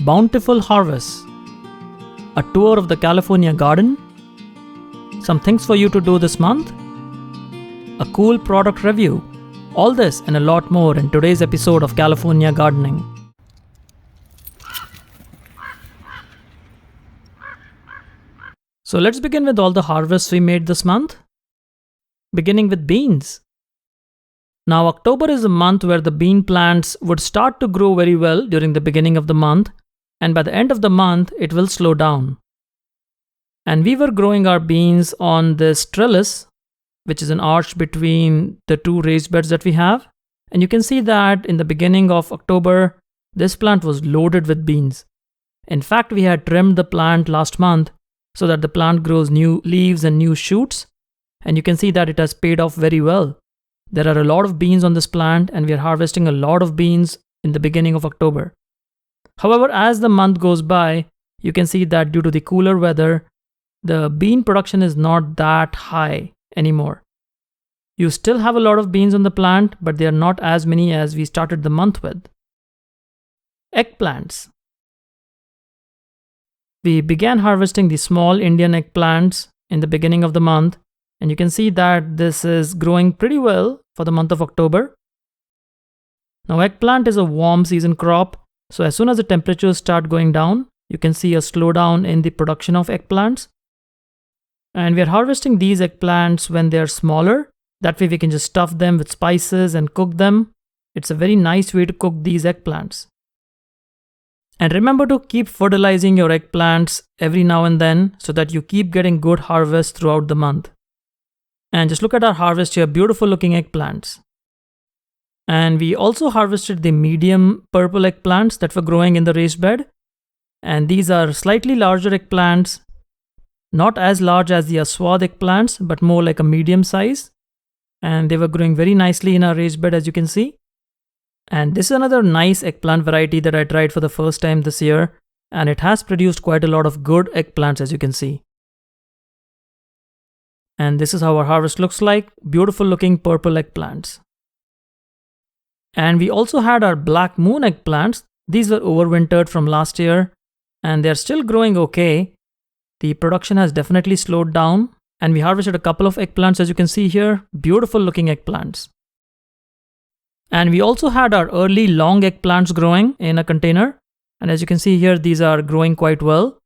bountiful harvests, a tour of the California garden, some things for you to do this month, a cool product review, all this and a lot more in today's episode of California Gardening. So let's begin with all the harvests we made this month, beginning with beans. Now October is a month where the bean plants would start to grow very well during the beginning of the month, and by the end of the month it will slow down. And we were growing our beans on this trellis, which is an arch between the two raised beds that we have. And you can see that in the beginning of October, this plant was loaded with beans. In fact, we had trimmed the plant last month so that the plant grows new leaves and new shoots. And you can see that it has paid off very well. There are a lot of beans on this plant and we are harvesting a lot of beans in the beginning of October. However, as the month goes by, you can see that due to the cooler weather, the bean production is not that high anymore. You still have a lot of beans on the plant, but they are not as many as we started the month with. Eggplants. We began harvesting the small Indian eggplants in the beginning of the month, and you can see that this is growing pretty well for the month of October. Now eggplant is a warm season crop, so as soon as the temperatures start going down, you can see a slowdown in the production of eggplants. And we are harvesting these eggplants when they are smaller. That way we can just stuff them with spices and cook them. It's a very nice way to cook these eggplants. And remember to keep fertilizing your eggplants every now and then so that you keep getting good harvest throughout the month. And just look at our harvest here, beautiful looking eggplants. And we also harvested the medium purple eggplants that were growing in the raised bed. And these are slightly larger eggplants, not as large as the Aswad eggplants, but more like a medium size. And they were growing very nicely in our raised bed, as you can see. And this is another nice eggplant variety that I tried for the first time this year. And it has produced quite a lot of good eggplants, as you can see. And this is how our harvest looks like, beautiful looking purple eggplants. And we also had our black moon eggplants. These were overwintered from last year and they're still growing okay. The production has definitely slowed down and we harvested a couple of eggplants, as you can see here, beautiful looking eggplants. And we also had our early long eggplants growing in a container. And as you can see here, these are growing quite well.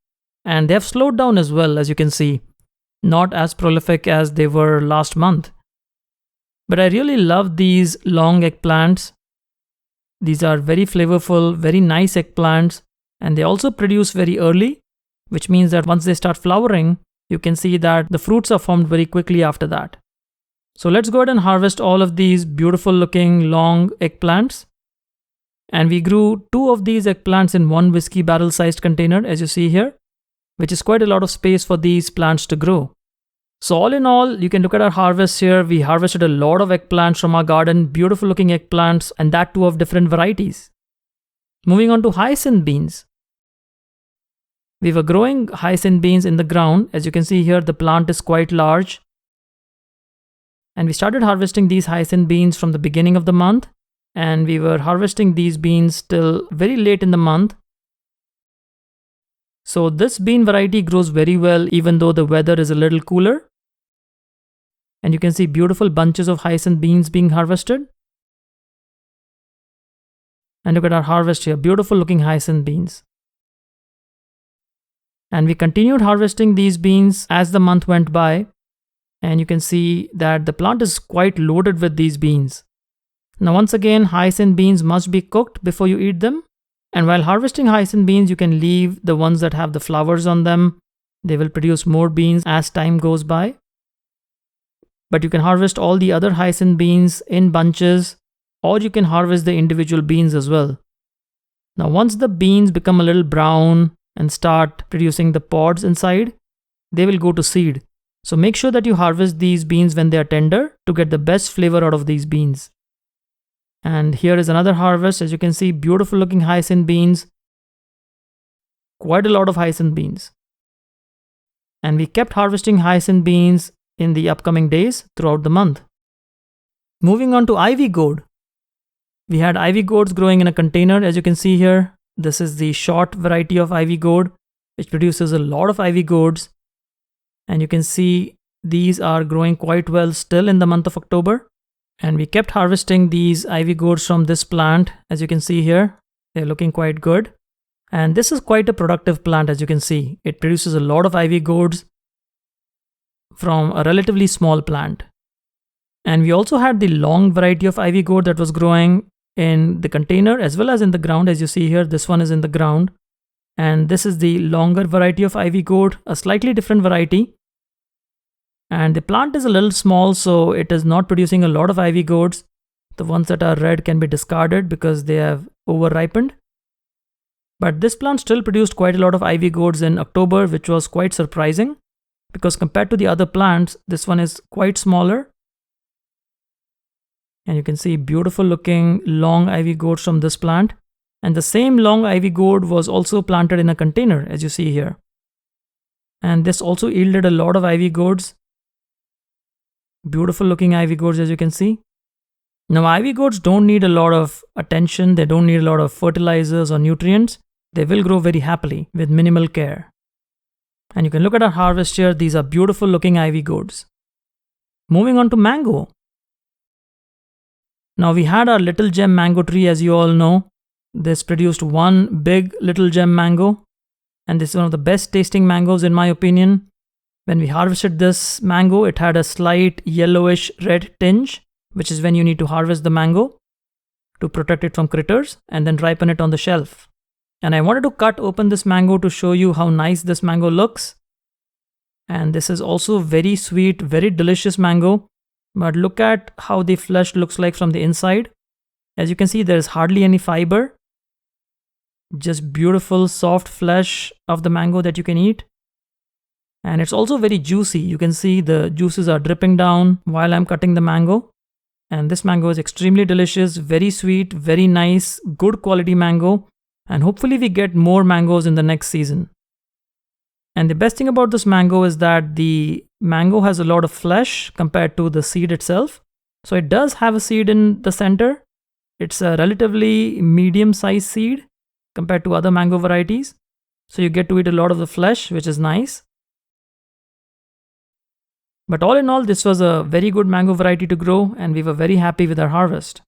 And they have slowed down as well, as you can see. Not as prolific as they were last month. But I really love these long eggplants. These are very flavorful, very nice eggplants, and they also produce very early, which means that once they start flowering, you can see that the fruits are formed very quickly after that. So let's go ahead and harvest all of these beautiful looking long eggplants. And we grew 2 of these eggplants in one whiskey barrel sized container, as you see here, which is quite a lot of space for these plants to grow. So all in all, you can look at our harvest here. We harvested a lot of eggplants from our garden, beautiful looking eggplants, and that too of different varieties. Moving on to hyacinth beans. We were growing hyacinth beans in the ground. As you can see here, the plant is quite large. And we started harvesting these hyacinth beans from the beginning of the month. And we were harvesting these beans till very late in the month. So this bean variety grows very well even though the weather is a little cooler. And you can see beautiful bunches of hyacinth beans being harvested. And look at our harvest here, beautiful looking hyacinth beans. And we continued harvesting these beans as the month went by. And you can see that the plant is quite loaded with these beans. Now once again, hyacinth beans must be cooked before you eat them. And while harvesting hyacinth beans, you can leave the ones that have the flowers on them. They will produce more beans as time goes by. But you can harvest all the other hyacinth beans in bunches, or you can harvest the individual beans as well. Now once the beans become a little brown and start producing the pods inside, they will go to seed. So make sure that you harvest these beans when they are tender to get the best flavor out of these beans. And here is another harvest. As you can see, beautiful looking hyacinth beans. Quite a lot of hyacinth beans. And we kept harvesting hyacinth beans in the upcoming days throughout the month. Moving on to ivy gourd. We had ivy gourds growing in a container, as you can see here. This is the short variety of ivy gourd, which produces a lot of ivy gourds. And you can see these are growing quite well still in the month of October. And we kept harvesting these ivy gourds from this plant. As you can see here, they're looking quite good. And this is quite a productive plant, as you can see. It produces a lot of ivy gourds from a relatively small plant. And we also had the long variety of ivy gourd that was growing in the container as well as in the ground. As you see here, this one is in the ground. And this is the longer variety of ivy gourd, a slightly different variety. And the plant is a little small, so it is not producing a lot of ivy gourds. The ones that are red can be discarded because they have over-ripened. But this plant still produced quite a lot of ivy gourds in October, which was quite surprising because compared to the other plants, this one is quite smaller. And you can see beautiful looking long ivy gourds from this plant. And the same long ivy gourd was also planted in a container, as you see here. And this also yielded a lot of ivy gourds. Beautiful looking ivy gourds, as you can see. Now, ivy gourds don't need a lot of attention. They don't need a lot of fertilizers or nutrients. They will grow very happily with minimal care. And you can look at our harvest here. These are beautiful looking ivy gourds. Moving on to mango. Now, we had our little gem mango tree, as you all know. This produced one big little gem mango. And this is one of the best tasting mangoes in my opinion. When we harvested this mango, it had a slight yellowish red tinge, which is when you need to harvest the mango to protect it from critters and then ripen it on the shelf. And I wanted to cut open this mango to show you how nice this mango looks. And this is also very sweet, very delicious mango. But look at how the flesh looks like from the inside. As you can see, there is hardly any fiber. Just beautiful soft flesh of the mango that you can eat. And it's also very juicy. You can see the juices are dripping down while I'm cutting the mango. And this mango is extremely delicious, very sweet, very nice, good quality mango. And hopefully we get more mangoes in the next season. And the best thing about this mango is that the mango has a lot of flesh compared to the seed itself. So it does have a seed in the center. It's a relatively medium-sized seed compared to other mango varieties. So you get to eat a lot of the flesh, which is nice. But all in all, this was a very good mango variety to grow and we were very happy with our harvest.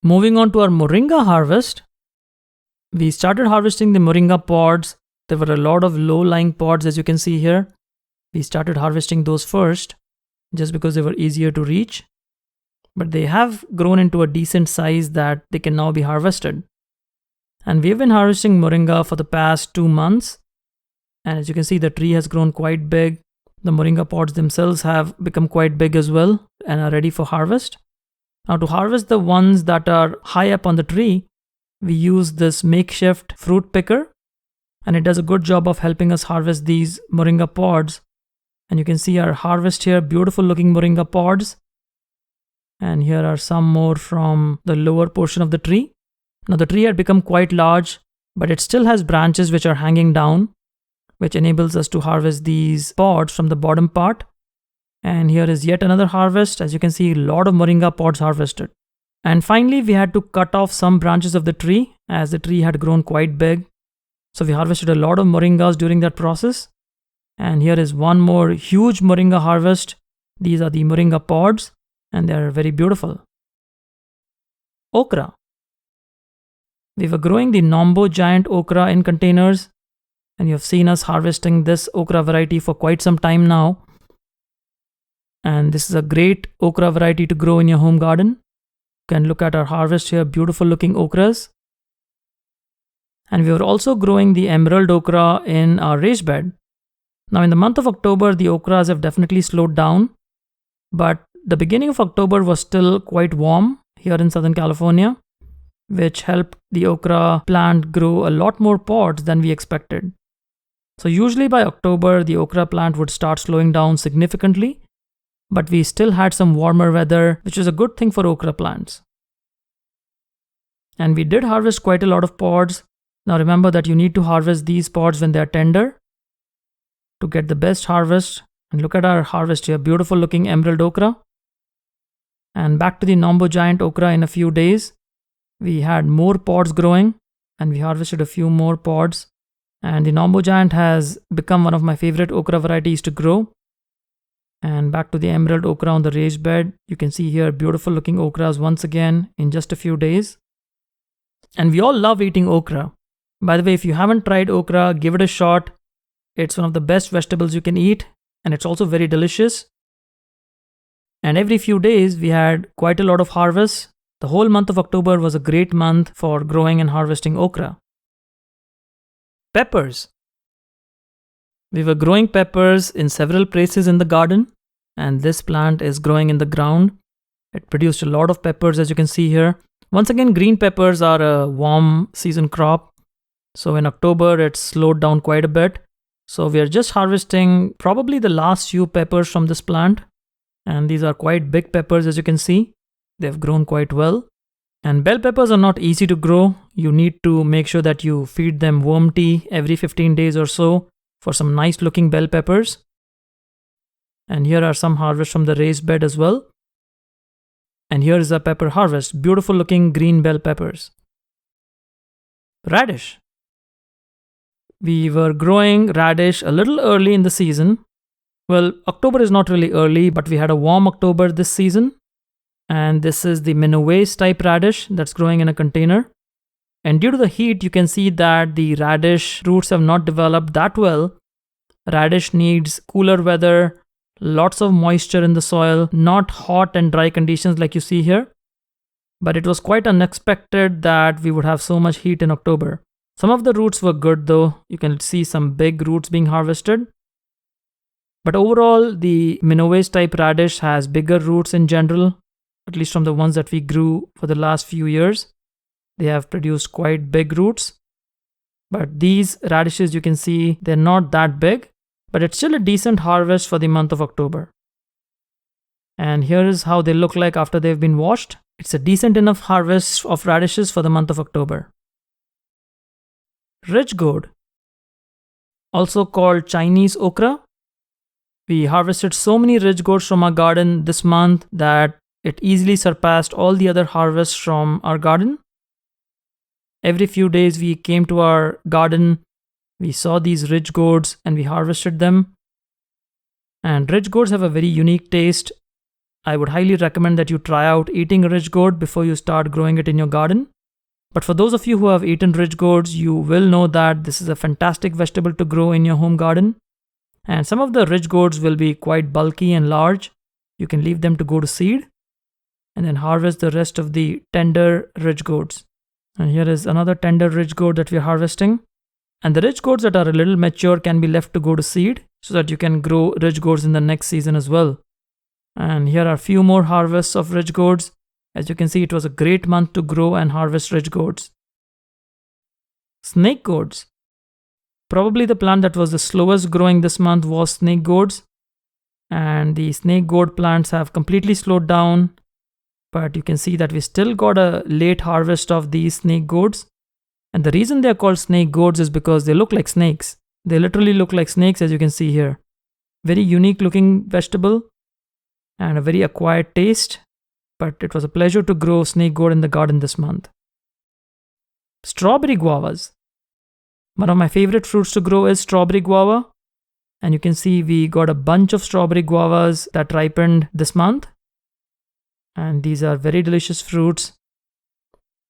Moving on to our moringa harvest. We started harvesting the moringa pods. There were a lot of low-lying pods, as you can see here. We started harvesting those first just because they were easier to reach. But they have grown into a decent size that they can now be harvested. And we've been harvesting moringa for the past 2 months. And as you can see, the tree has grown quite big. The moringa pods themselves have become quite big as well and are ready for harvest. Now, to harvest the ones that are high up on the tree, we use this makeshift fruit picker. And it does a good job of helping us harvest these moringa pods. And you can see our harvest here, beautiful looking moringa pods. And here are some more from the lower portion of the tree. Now the tree had become quite large, but it still has branches which are hanging down, which enables us to harvest these pods from the bottom part. And here is yet another harvest. As you can see, a lot of moringa pods harvested. And finally, we had to cut off some branches of the tree as the tree had grown quite big. So we harvested a lot of moringas during that process. And here is one more huge moringa harvest. These are the moringa pods and they are very beautiful. Okra. We were growing the Nombo giant okra in containers. And you have seen us harvesting this okra variety for quite some time now. And this is a great okra variety to grow in your home garden. You can look at our harvest here, beautiful looking okras. And we were also growing the emerald okra in our raised bed. Now in the month of October, the okras have definitely slowed down. But the beginning of October was still quite warm here in Southern California, which helped the okra plant grow a lot more pods than we expected. So usually by October, the okra plant would start slowing down significantly, but we still had some warmer weather, which was a good thing for okra plants. And we did harvest quite a lot of pods. Now remember that you need to harvest these pods when they are tender to get the best harvest. And look at our harvest here, beautiful looking emerald okra. And back to the Nombo giant okra in a few days. We had more pods growing and we harvested a few more pods. And the Nombo Giant has become one of my favorite okra varieties to grow. And back to the emerald okra on the raised bed. You can see here beautiful looking okras once again in just a few days. And we all love eating okra. By the way, if you haven't tried okra, give it a shot. It's one of the best vegetables you can eat, and it's also very delicious. And every few days we had quite a lot of harvests. The whole month of October was a great month for growing and harvesting okra. Peppers. We were growing peppers in several places in the garden, and this plant is growing in the ground. It produced a lot of peppers, as you can see here. Once again, green peppers are a warm season crop. So in October, it slowed down quite a bit. So we are just harvesting probably the last few peppers from this plant. And these are quite big peppers, as you can see. They've grown quite well. And bell peppers are not easy to grow. You need to make sure that you feed them worm tea every 15 days or so for some nice looking bell peppers. And here are some harvests from the raised bed as well. And here is a pepper harvest. Beautiful looking green bell peppers. Radish. We were growing radish a little early in the season. Well, October is not really early, but we had a warm October this season. And this is the Minowace type radish that's growing in a container. And due to the heat, you can see that the radish roots have not developed that well. Radish needs cooler weather, lots of moisture in the soil, not hot and dry conditions like you see here. But it was quite unexpected that we would have so much heat in October. Some of the roots were good though. You can see some big roots being harvested. But overall, the Minowace type radish has bigger roots in general, at least from the ones that we grew for the last few years. They have produced quite big roots. But these radishes, you can see, they're not that big, but it's still a decent harvest for the month of October. And here is how they look like after they've been washed. It's a decent enough harvest of radishes for the month of October. Ridge gourd, also called Chinese okra. We harvested so many ridge gourds from our garden this month that it easily surpassed all the other harvests from our garden. Every few days we came to our garden, we saw these ridge gourds and we harvested them. And ridge gourds have a very unique taste. I would highly recommend that you try out eating a ridge gourd before you start growing it in your garden. But for those of you who have eaten ridge gourds, you will know that this is a fantastic vegetable to grow in your home garden. And some of the ridge gourds will be quite bulky and large. You can leave them to go to seed and then harvest the rest of the tender ridge gourds. And here is another tender ridge gourd that we are harvesting. And the ridge gourds that are a little mature can be left to go to seed so that you can grow ridge gourds in the next season as well. And here are a few more harvests of ridge gourds. As you can see, it was a great month to grow and harvest ridge gourds. Snake gourds. Probably the plant that was the slowest growing this month was snake gourds. And the snake gourd plants have completely slowed down. But you can see that we still got a late harvest of these snake gourds. And the reason they are called snake gourds is because they look like snakes. They literally look like snakes, as you can see here. Very unique looking vegetable and a very acquired taste. But it was a pleasure to grow snake gourd in the garden this month. Strawberry guavas. One of my favorite fruits to grow is strawberry guava. And you can see we got a bunch of strawberry guavas that ripened this month. And these are very delicious fruits.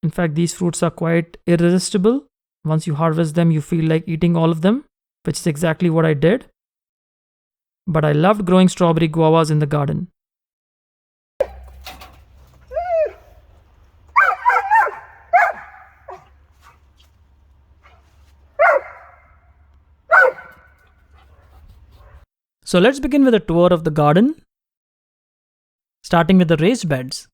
In fact, these fruits are quite irresistible. Once you harvest them, you feel like eating all of them, which is exactly what I did. But I loved growing strawberry guavas in the garden. So let's begin with a tour of the garden, starting with the raised beds.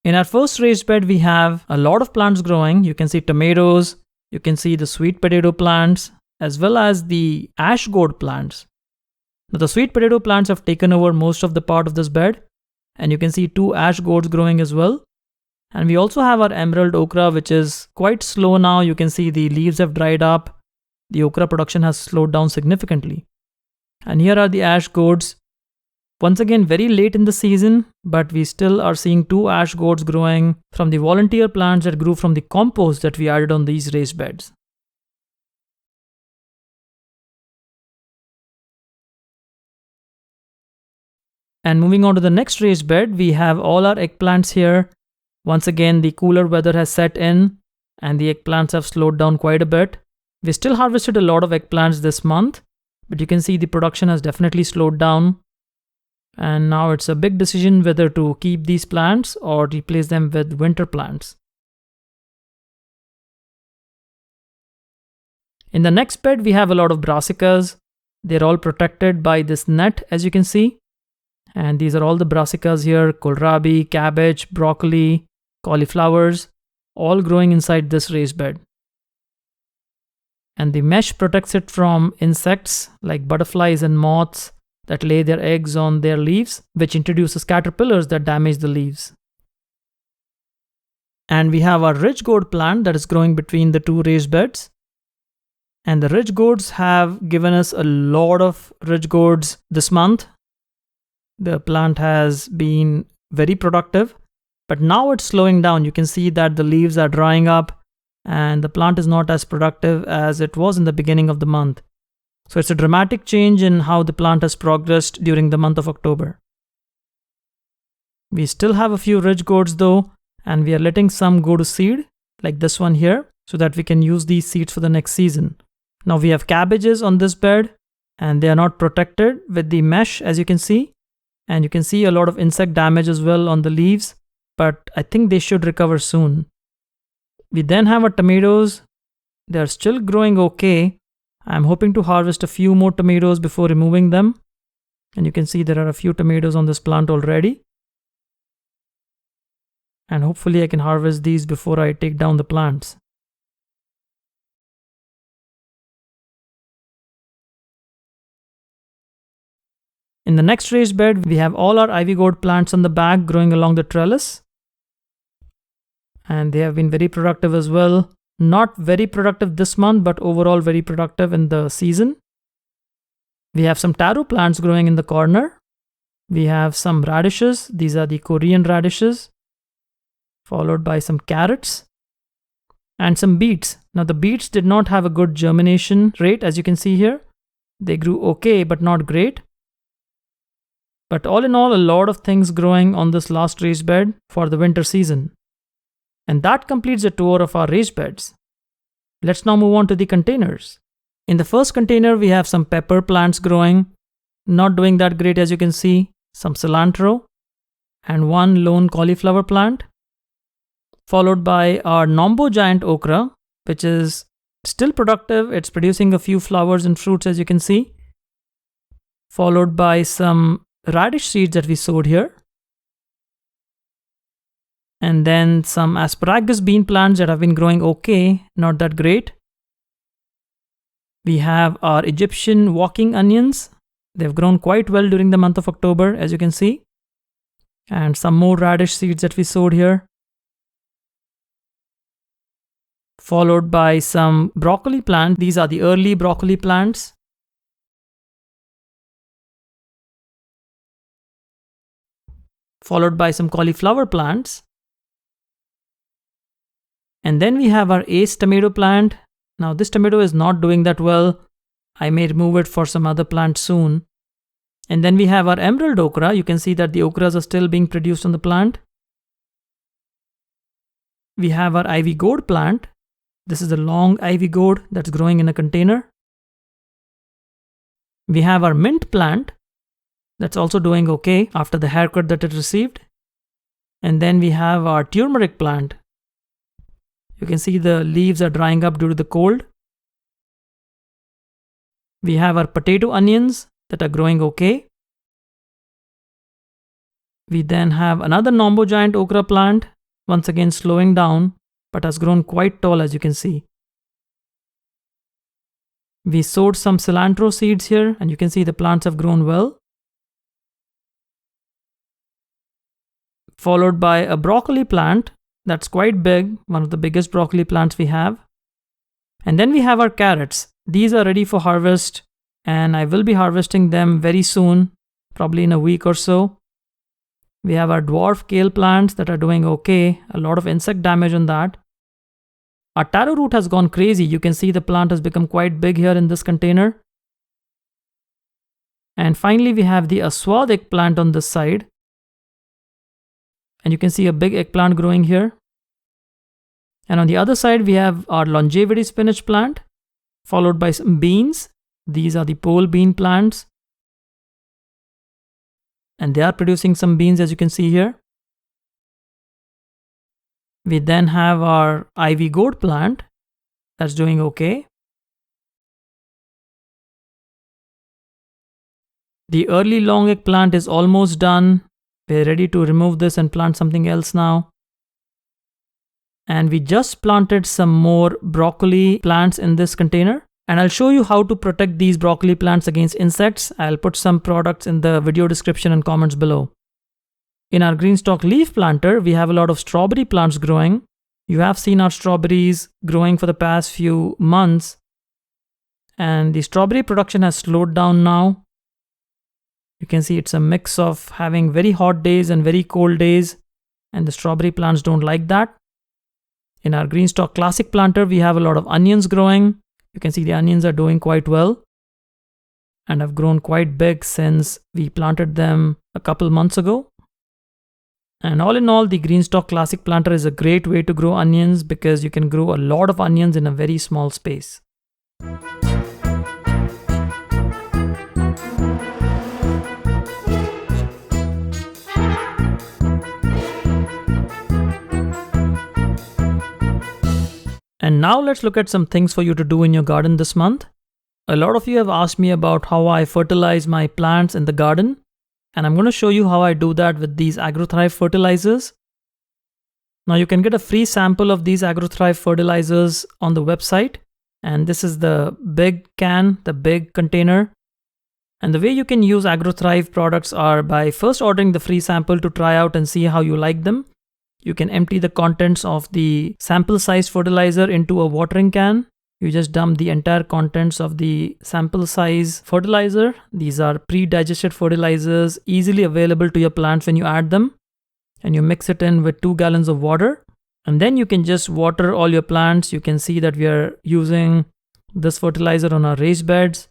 In our first raised bed, we have a lot of plants growing. You can see tomatoes, you can see the sweet potato plants, as well as the ash gourd plants. Now the sweet potato plants have taken over most of the part of this bed, and you can see 2 ash gourds growing as well. And we also have our emerald okra, which is quite slow now. You can see the leaves have dried up. The okra production has slowed down significantly. And here are the ash gourds. Once again, very late in the season, but we still are seeing 2 ash gourds growing from the volunteer plants that grew from the compost that we added on these raised beds. And moving on to the next raised bed, we have all our eggplants here. Once again, the cooler weather has set in and the eggplants have slowed down quite a bit. We still harvested a lot of eggplants this month, but you can see the production has definitely slowed down. And now it's a big decision whether to keep these plants or replace them with winter plants. In the next bed, we have a lot of brassicas. They're all protected by this net, as you can see. And these are all the brassicas here: kohlrabi, cabbage, broccoli, cauliflowers, all growing inside this raised bed. And the mesh protects it from insects like butterflies and moths that lay their eggs on their leaves, which introduces caterpillars that damage the leaves. And we have our ridge gourd plant that is growing between the 2 raised beds. And the ridge gourds have given us a lot of ridge gourds this month. The plant has been very productive, but now it's slowing down. You can see that the leaves are drying up and the plant is not as productive as it was in the beginning of the month. So it's a dramatic change in how the plant has progressed during the month of October. We still have a few ridge gourds though, and we are letting some go to seed, like this one here, so that we can use these seeds for the next season. Now we have cabbages on this bed, and they are not protected with the mesh, as you can see. And you can see a lot of insect damage as well on the leaves, but I think they should recover soon. We then have our tomatoes. They are still growing okay. I'm hoping to harvest a few more tomatoes before removing them. And you can see there are a few tomatoes on this plant already. And hopefully I can harvest these before I take down the plants. In the next raised bed, we have all our ivy gourd plants on the back growing along the trellis. And they have been very productive as well. Not very productive this month, but overall very productive in the season. We have some taro plants growing in the corner. We have some radishes. These are the Korean radishes, followed by some carrots and some beets. Now the beets did not have a good germination rate, as you can see here. They grew okay, but not great. But all in all, a lot of things growing on this last raised bed for the winter season. And that completes the tour of our raised beds. Let's now move on to the containers. In the first container, we have some pepper plants growing, not doing that great, as you can see, some cilantro, and 1 lone cauliflower plant, followed by our Nombo giant okra, which is still productive. It's producing a few flowers and fruits, as you can see, followed by some radish seeds that we sowed here, and then some asparagus bean plants that have been growing okay, not that great. We have our Egyptian walking onions. They've grown quite well during the month of October, as you can see, and some more radish seeds that we sowed here, followed by some broccoli plants. These are the early broccoli plants. Followed by some cauliflower plants. And then we have our ace tomato plant. Now this tomato is not doing that well. I may remove it for some other plant soon. And then we have our emerald okra. You can see that the okras are still being produced on the plant. We have our ivy gourd plant. This is the long ivy gourd that's growing in a container. We have our mint plant that's also doing okay after the haircut that it received. And then we have our turmeric plant. You can see the leaves are drying up due to the cold. We have our potato onions that are growing okay. We then have another Nombo giant okra plant, once again slowing down, but has grown quite tall, as you can see. We sowed some cilantro seeds here, and you can see the plants have grown well. Followed by a broccoli plant that's quite big, one of the biggest broccoli plants we have. And then we have our carrots. These are ready for harvest, and I will be harvesting them very soon, probably in a week or so. We have our dwarf kale plants that are doing okay. A lot of insect damage on that. Our taro root has gone crazy. You can see the plant has become quite big here in this container. And finally, we have the aswad eggplant on this side. And you can see a big eggplant growing here. And on the other side, we have our longevity spinach plant, followed by some beans. These are the pole bean plants. And they are producing some beans, as you can see here. We then have our ivy gourd plant that's doing okay. The early long egg plant is almost done. We're ready to remove this and plant something else now. And we just planted some more broccoli plants in this container. And I'll show you how to protect these broccoli plants against insects. I'll put some products in the video description and comments below. In our green stalk leaf planter, we have a lot of strawberry plants growing. You have seen our strawberries growing for the past few months. And the strawberry production has slowed down now. You can see it's a mix of having very hot days and very cold days. And the strawberry plants don't like that. In our green stalk classic planter, we have a lot of onions growing. You can see the onions are doing quite well and have grown quite big since we planted them a couple months ago. And all in all, the green stalk classic planter is a great way to grow onions because you can grow a lot of onions in a very small space. And now let's look at some things for you to do in your garden this month. A lot of you have asked me about how I fertilize my plants in the garden. And I'm going to show you how I do that with these AgroThrive fertilizers. Now you can get a free sample of these AgroThrive fertilizers on the website. And this is the big can, the big container. And the way you can use AgroThrive products are by first ordering the free sample to try out and see how you like them. You can empty the contents of the sample size fertilizer into a watering can. You just dump the entire contents of the sample size fertilizer. These are pre-digested fertilizers, easily available to your plants when you add them. And you mix it in with 2 gallons of water. And then you can just water all your plants. You can see that we are using this fertilizer on our raised beds.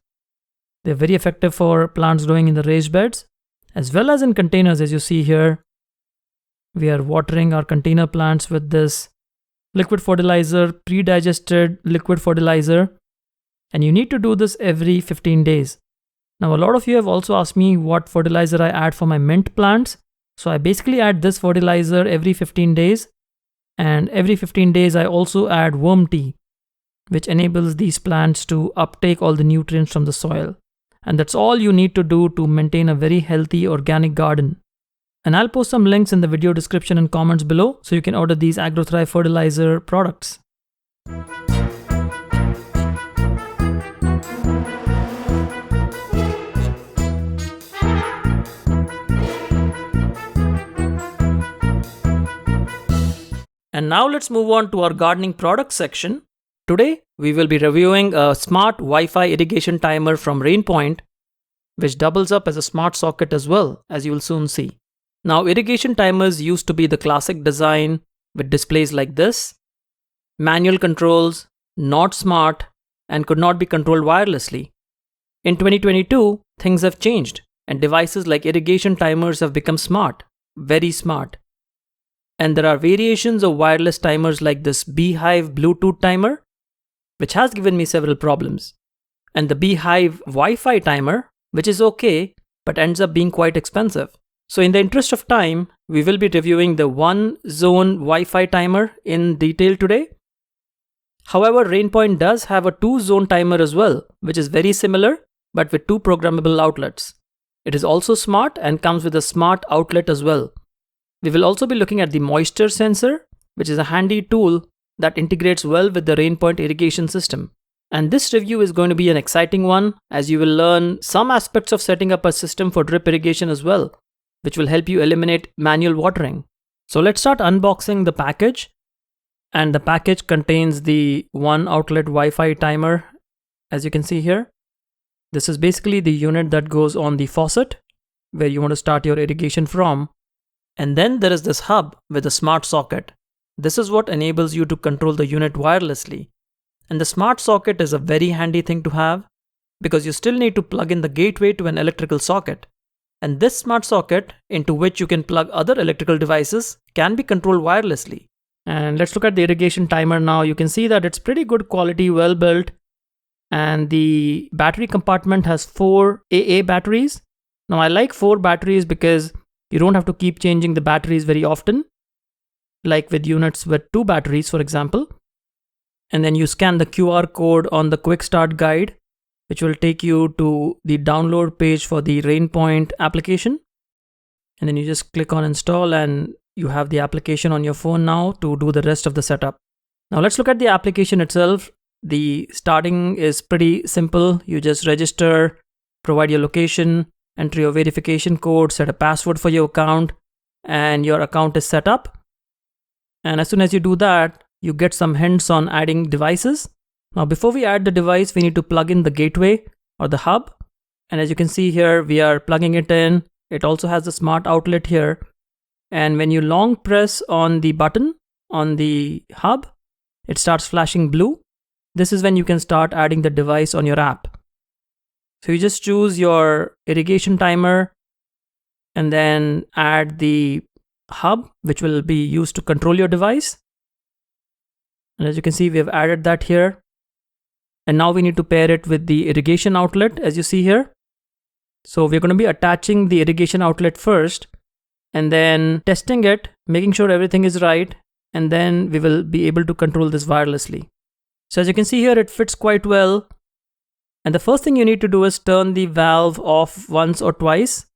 They're very effective for plants growing in the raised beds, as well as in containers, as you see here. We are watering our container plants with this liquid fertilizer, pre-digested liquid fertilizer. And you need to do this every 15 days. Now, a lot of you have also asked me what fertilizer I add for my mint plants. So I basically add this fertilizer every 15 days. And every 15 days, I also add worm tea, which enables these plants to uptake all the nutrients from the soil. And that's all you need to do to maintain a very healthy organic garden. And I'll post some links in the video description and comments below so you can order these AgroThrive fertilizer products. And now let's move on to our gardening products section. Today, we will be reviewing a smart Wi-Fi irrigation timer from Rainpoint, which doubles up as a smart socket as well, as you will soon see. Now, irrigation timers used to be the classic design with displays like this, manual controls, not smart, and could not be controlled wirelessly. In 2022, things have changed, and devices like irrigation timers have become smart, very smart. And there are variations of wireless timers like this Beehive Bluetooth timer, which has given me several problems, and the Beehive Wi-Fi timer, which is okay, but ends up being quite expensive. So in the interest of time, we will be reviewing the one zone Wi-Fi timer in detail today. However, Rainpoint does have a 2-zone timer as well, which is very similar, but with 2 programmable outlets. It is also smart and comes with a smart outlet as well. We will also be looking at the moisture sensor, which is a handy tool that integrates well with the Rainpoint irrigation system. And this review is going to be an exciting one, as you will learn some aspects of setting up a system for drip irrigation as well, which will help you eliminate manual watering. So let's start unboxing the package. And the package contains the 1-outlet Wi-Fi timer, as you can see here. This is basically the unit that goes on the faucet. where you want to start your irrigation from. And then there is this hub with a smart socket. This is what enables you to control the unit wirelessly. And the smart socket is a very handy thing to have because you still need to plug in the gateway to an electrical socket. And this smart socket, into which you can plug other electrical devices, can be controlled wirelessly. And let's look at the irrigation timer now. You can see that it's pretty good quality, well built. And the battery compartment has 4 AA batteries. Now I like 4 batteries because you don't have to keep changing the batteries very often, like with units with 2 batteries, for example. And then you scan the QR code on the quick start guide, which will take you to the download page for the RainPoint application. And then you just click on install and you have the application on your phone now to do the rest of the setup. Now let's look at the application itself. The starting is pretty simple. You just register, provide your location, enter your verification code, set a password for your account, and your account is set up. And as soon as you do that, you get some hints on adding devices. Now before we add the device, we need to plug in the gateway or the hub. And as you can see here, we are plugging it in. It also has a smart outlet here. And when you long press on the button on the hub, it starts flashing blue. This is when you can start adding the device on your app. So you just choose your irrigation timer and then add the hub, which will be used to control your device. And as you can see, we have added that here. And now we need to pair it with the irrigation outlet, as you see here. So we're going to be attaching the irrigation outlet first and then testing it, making sure everything is right. And then we will be able to control this wirelessly. So as you can see here, it fits quite well. And the first thing you need to do is turn the valve off once or twice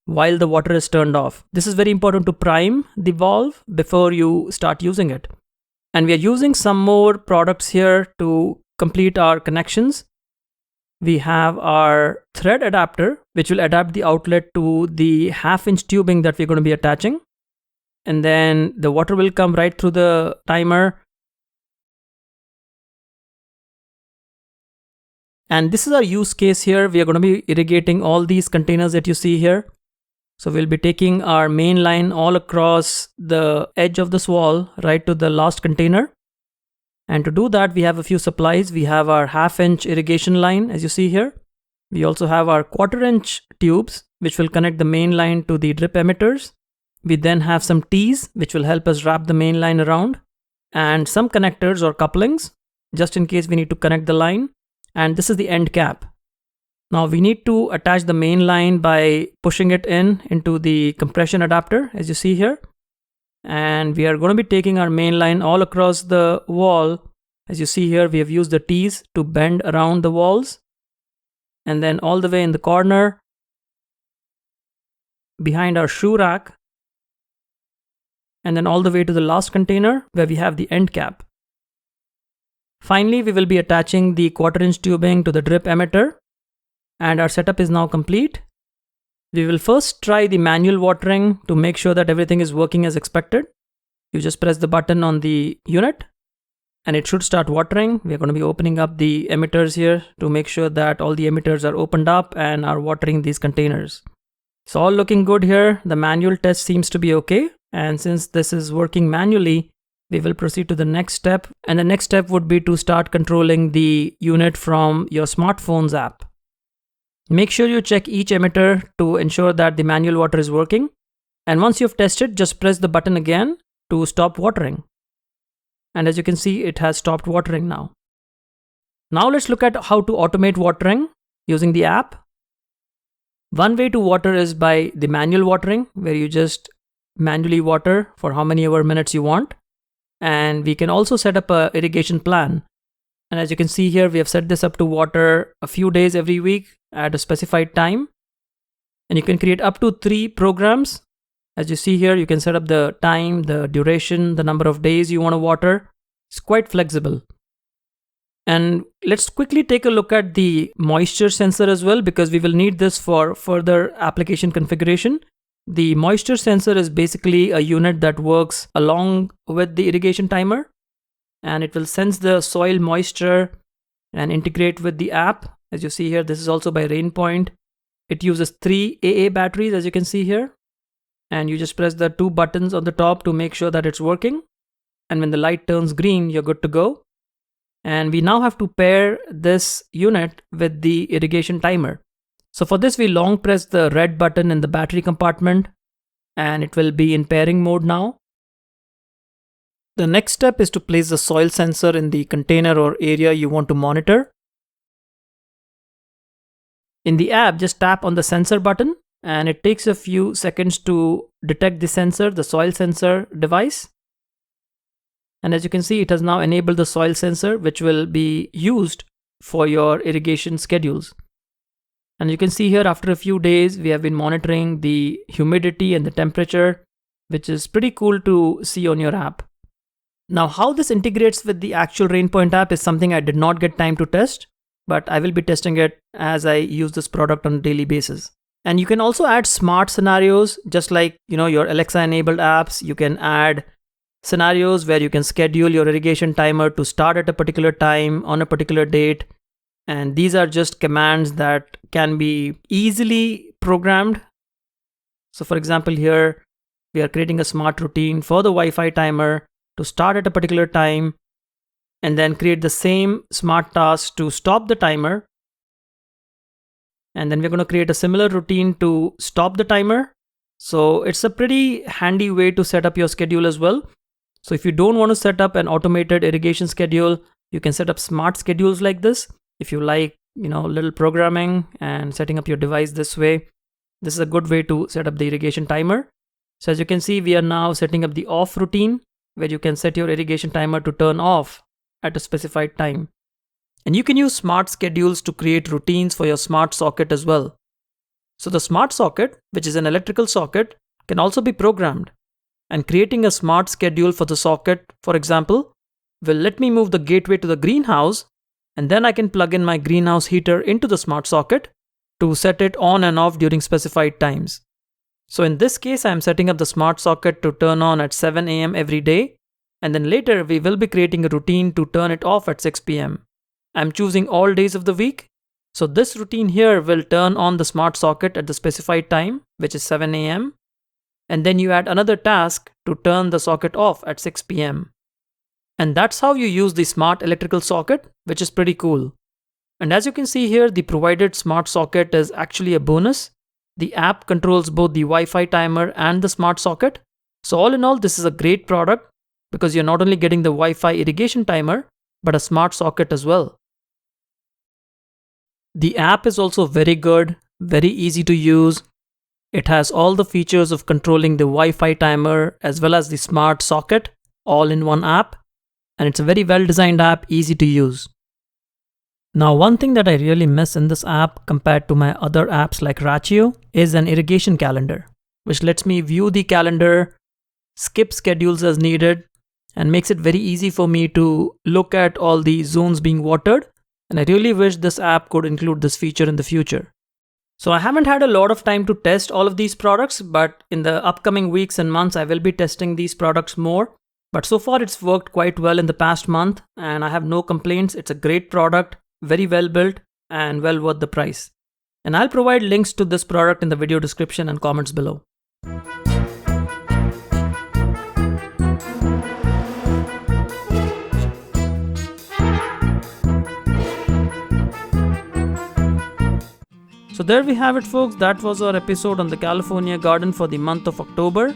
while the water is turned off. This is very important to prime the valve before you start using it. And we are using some more products here to complete our connections. We have our thread adapter, which will adapt the outlet to the 1/2 inch tubing that we're going to be attaching. And then the water will come right through the timer. And this is our use case here. We are going to be irrigating all these containers that you see here. So we'll be taking our main line all across the edge of this wall, right to the last container. And to do that, we have a few supplies. We have our 1/2 inch irrigation line, as you see here. We also have our 1/4 inch tubes, which will connect the main line to the drip emitters. We then have some T's, which will help us wrap the main line around, and some connectors or couplings, just in case we need to connect the line. And this is the end cap. Now we need to attach the main line by pushing it into the compression adapter, as you see here. And we are going to be taking our main line all across the wall. As you see here, we have used the T's to bend around the walls. And then all the way in the corner, behind our shoe rack. And then all the way to the last container where we have the end cap. Finally, we will be attaching the 1/4 inch tubing to the drip emitter. And our setup is now complete. We will first try the manual watering to make sure that everything is working as expected. You just press the button on the unit and it should start watering. We are going to be opening up the emitters here to make sure that all the emitters are opened up and are watering these containers. It's all looking good here. The manual test seems to be okay. And since this is working manually, we will proceed to the next step. And the next step would be to start controlling the unit from your smartphone's app. Make sure you check each emitter to ensure that the manual water is working. And once you've tested, just press the button again to stop watering. And as you can see, it has stopped watering now. Now let's look at how to automate watering using the app. One way to water is by the manual watering, where you just manually water for how many ever minutes you want. And we can also set up an irrigation plan. And as you can see here, we have set this up to water a few days every week at a specified time. And you can create up to 3 programs. As you see here, you can set up the time, the duration, the number of days you want to water. It's quite flexible. And let's quickly take a look at the moisture sensor as well, because we will need this for further application configuration. The moisture sensor is basically a unit that works along with the irrigation timer. And it will sense the soil moisture and integrate with the app. As you see here, this is also by RainPoint. It uses 3 AA batteries, as you can see here. And you just press the 2 buttons on the top to make sure that it's working. And when the light turns green, you're good to go. And we now have to pair this unit with the irrigation timer. So for this, we long press the red button in the battery compartment, and it will be in pairing mode now. The next step is to place the soil sensor in the container or area you want to monitor. In the app, just tap on the sensor button, and it takes a few seconds to detect the sensor, the soil sensor device. And as you can see, it has now enabled the soil sensor, which will be used for your irrigation schedules. And you can see here, after a few days, we have been monitoring the humidity and the temperature, which is pretty cool to see on your app. Now, how this integrates with the actual RainPoint app is something I did not get time to test, but I will be testing it as I use this product on a daily basis. And you can also add smart scenarios, just like your Alexa enabled apps. You can add scenarios where you can schedule your irrigation timer to start at a particular time on a particular date. And these are just commands that can be easily programmed. So for example, here we are creating a smart routine for the Wi-Fi timer to start at a particular time, and then create the same smart task to stop the timer. And then we're going to create a similar routine to stop the timer. So it's a pretty handy way to set up your schedule as well. So if you don't want to set up an automated irrigation schedule, you can set up smart schedules like this. If you like, little programming and setting up your device this way, this is a good way to set up the irrigation timer. So as you can see, we are now setting up the off routine, where you can set your irrigation timer to turn off at a specified time. And you can use smart schedules to create routines for your smart socket as well. So the smart socket, which is an electrical socket, can also be programmed. And creating a smart schedule for the socket, for example, will let me move the gateway to the greenhouse, and then I can plug in my greenhouse heater into the smart socket to set it on and off during specified times. So in this case, I am setting up the smart socket to turn on at 7 a.m. every day, and then later we will be creating a routine to turn it off at 6 p.m. I'm choosing all days of the week. So this routine here will turn on the smart socket at the specified time, which is 7 a.m. And then you add another task to turn the socket off at 6 p.m. And that's how you use the smart electrical socket, which is pretty cool. And as you can see here, the provided smart socket is actually a bonus. The app controls both the Wi-Fi timer and the smart socket. So all in all, this is a great product because you're not only getting the Wi-Fi irrigation timer, but a smart socket as well. The app is also very good, very easy to use. It has all the features of controlling the Wi-Fi timer as well as the smart socket all in one app. And it's a very well designed app, easy to use. Now, one thing that I really miss in this app compared to my other apps like Ratio is an irrigation calendar, which lets me view the calendar, skip schedules as needed, and makes it very easy for me to look at all the zones being watered. And I really wish this app could include this feature in the future. So I haven't had a lot of time to test all of these products, but in the upcoming weeks and months, I will be testing these products more. But so far it's worked quite well in the past month, and I have no complaints. It's a great product, very well built, and well worth the price. And I'll provide links to this product in the video description and comments below. So there we have it, folks. That was our episode on the California garden for the month of October.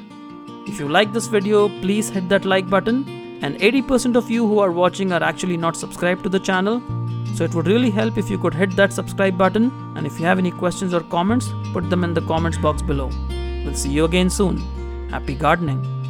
If you like this video, please hit that like button. And 80% of you who are watching are actually not subscribed to the channel. So it would really help if you could hit that subscribe button. And if you have any questions or comments, put them in the comments box below. We'll see you again soon. Happy gardening.